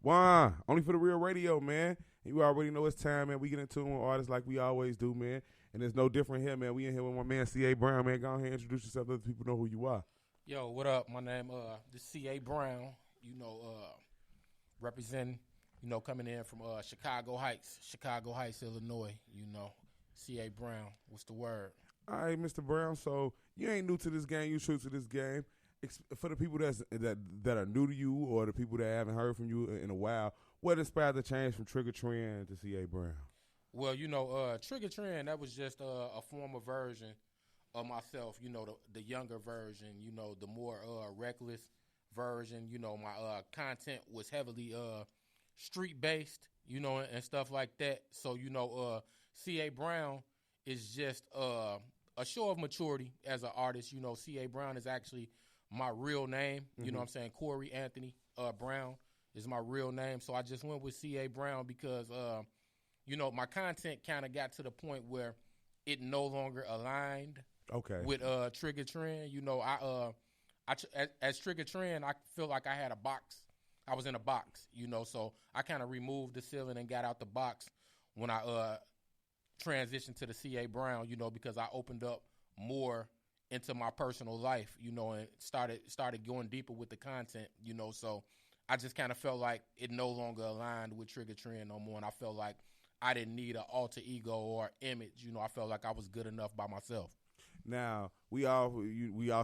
Why? Only for the real radio, man. You already know it's time, man. We get into it with artists like we always do, man. And there's no different here, man. We in here with my man C.A. Brown, man. Go ahead and introduce yourself. Let the people know who you are. Yo, what up? My name is C.A. Brown. Representing, coming in from Chicago Heights, Illinois. C.A. Brown. What's the word? All right, Mr. Brown. So you ain't new to this game. You true to this game. For the people that are new to you or the people that haven't heard from you in a while, what inspired the change from Trigger Trend to C.A. Brown? Well, Trigger Trend, that was just a former version of myself, the younger version, the more reckless version. My content was heavily street-based, and stuff like that. So, C.A. Brown is just a show of maturity as an artist. C.A. Brown is actually my real name. You know what I'm saying? Corey Anthony Brown is my real name. So I just went with C.A. Brown because, my content kind of got to the point where it no longer aligned with Trigger Trend. As Trigger Trend, I feel like I had a box. I was in a box, so I kind of removed the ceiling and got out the box when I transitioned to the C.A. Brown, because I opened up more into my personal life, and started going deeper with the content, so I just kind of felt like it no longer aligned with Trigger Trend no more, and I felt like I didn't need an alter ego or image, I felt like I was good enough by myself. Now, we all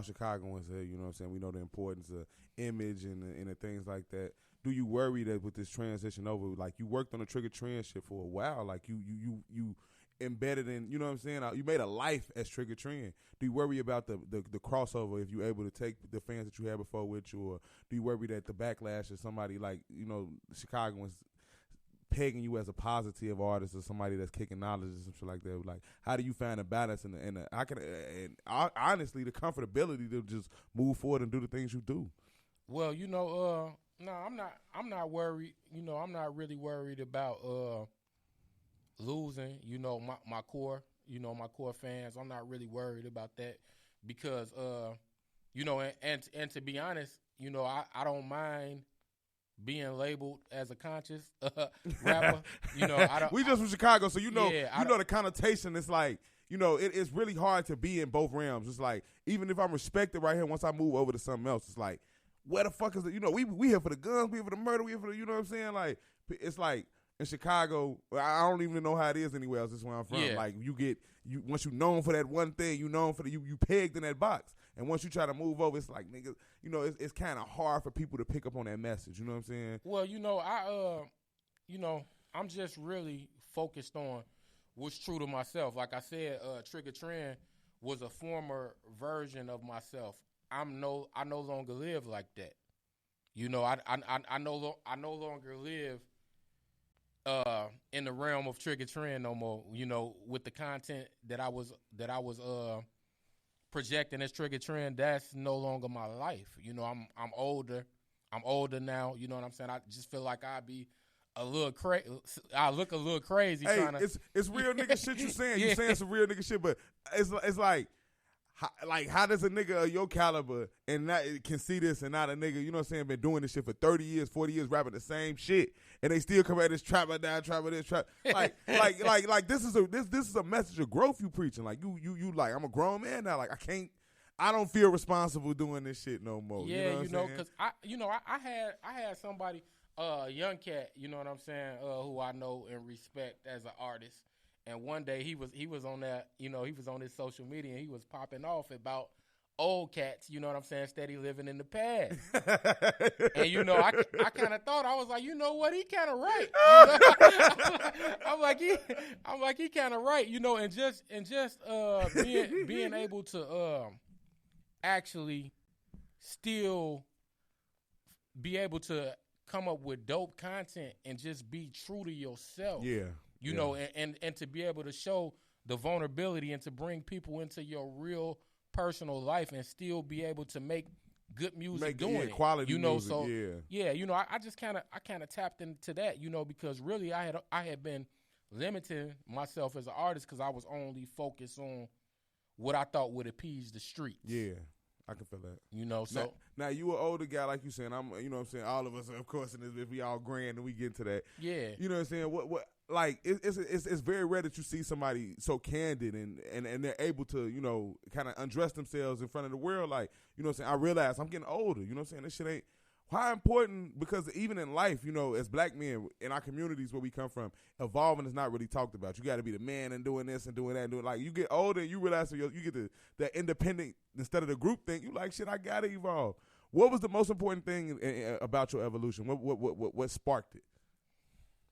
Chicagoans here, you know what I'm saying? We know the importance of image and the things like that. Do you worry that with this transition over, like you worked on the Trigger Trend shit for a while, like you embedded in, you know what I'm saying? You made a life as Trigger Trend. Do you worry about the crossover if you're able to take the fans that you had before with you, or do you worry that the backlash of somebody like, Chicagoans pegging you as a positive artist or somebody that's kicking knowledge or some shit like that? Like, how do you find a balance and honestly the comfortability to just move forward and do the things you do? Well, no, I'm not worried. I'm not really worried about losing, my core, my core fans. I'm not really worried about that because, and to be honest, I don't mind being labeled as a conscious rapper. I don't. We just from Chicago, so the connotation. It's like, it's really hard to be in both realms. It's like, even if I'm respected right here, once I move over to something else, it's like, where the fuck is it? We here for the guns, we here for the murder, we here for the, you know what I'm saying? Like, it's like, in Chicago, I don't even know how it is anywhere else. This is where I'm from. Yeah. Like once you known for that one thing, you known for you pegged in that box. And once you try to move over, it's like, nigga, it's kind of hard for people to pick up on that message. You know what I'm saying? Well, I'm just really focused on what's true to myself. Like I said, Trigger Trend was a former version of myself. I no longer live like that. I no longer live in the realm of Trigger Trend no more, with the content that I was projecting as Trigger Trend. That's no longer my life. I'm older now, you know what I'm saying? I just feel like I'd be a little crazy. I look a little crazy. Hey, it's real nigga shit you saying. You saying some real nigga shit, but it's like how does a nigga of your caliber and not can see this and not a nigga, you know what I'm saying, been doing this shit for 30 years, 40 years, rapping the same shit, and they still come at this trap down, trap this, trap like this is a message of growth you preaching. Like you like, I'm a grown man now. Like I don't feel responsible doing this shit no more. Yeah, you know because I had somebody, young cat, you know what I'm saying, who I know and respect as an artist. And one day he was on that, he was on his social media and he was popping off about old cats, you know what I'm saying, steady living in the past. And I kind of thought, I was like, you know what, he kind of right. I'm like he kind of right, and just being able to actually still be able to come up with dope content and just be true to yourself. Yeah. And to be able to show the vulnerability and to bring people into your real personal life and still be able to make good music doing it. Quality music, so I just kind of tapped into that, because really I had been limiting myself as an artist because I was only focused on what I thought would appease the streets. Yeah. I can feel that. You know, so now you an older guy, like you saying. I'm, you know what I'm saying. All of us, of course, in this, if we all grand and we get to that. yeah. You know what I'm saying. What like it's very rare that you see somebody so candid and they're able to, you know, kind of undress themselves in front of the world. Like, you know what I'm saying. I realize I'm getting older. You know what I'm saying. This shit ain't. How important, because even in life, you know, as black men in our communities where we come from, evolving is not really talked about. You got to be the man and doing this and doing that and doing, like, you get older and you realize you get that independent instead of the group thing. You like, shit, I got to evolve. What was the most important thing about your evolution? What sparked it?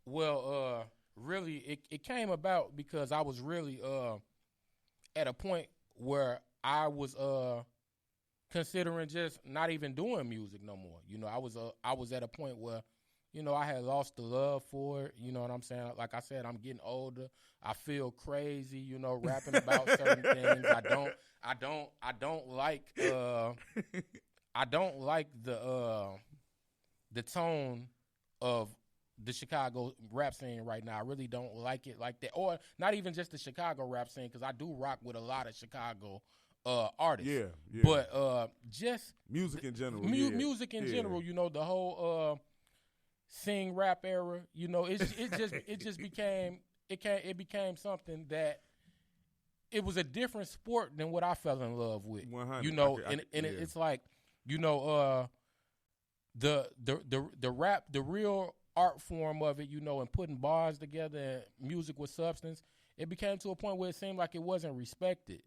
Well, really, it came about because I was really at a point where I was considering just not even doing music no more. You know, I was at a point where, you know, I had lost the love for it. You know what I'm saying? Like I said, I'm getting older. I feel crazy, you know, rapping about certain things. I don't like I don't like the tone of the Chicago rap scene right now. I really don't like it like that. Or not even just the Chicago rap scene, because I do rock with a lot of Chicago artists. Yeah. But just music in general. Music in general, you know, the whole sing rap era, you know, it just became something that it was a different sport than what I fell in love with. 100. You know, it's like, you know, the rap, the real art form of it, you know, and putting bars together and music with substance, it became to a point where it seemed like it wasn't respected.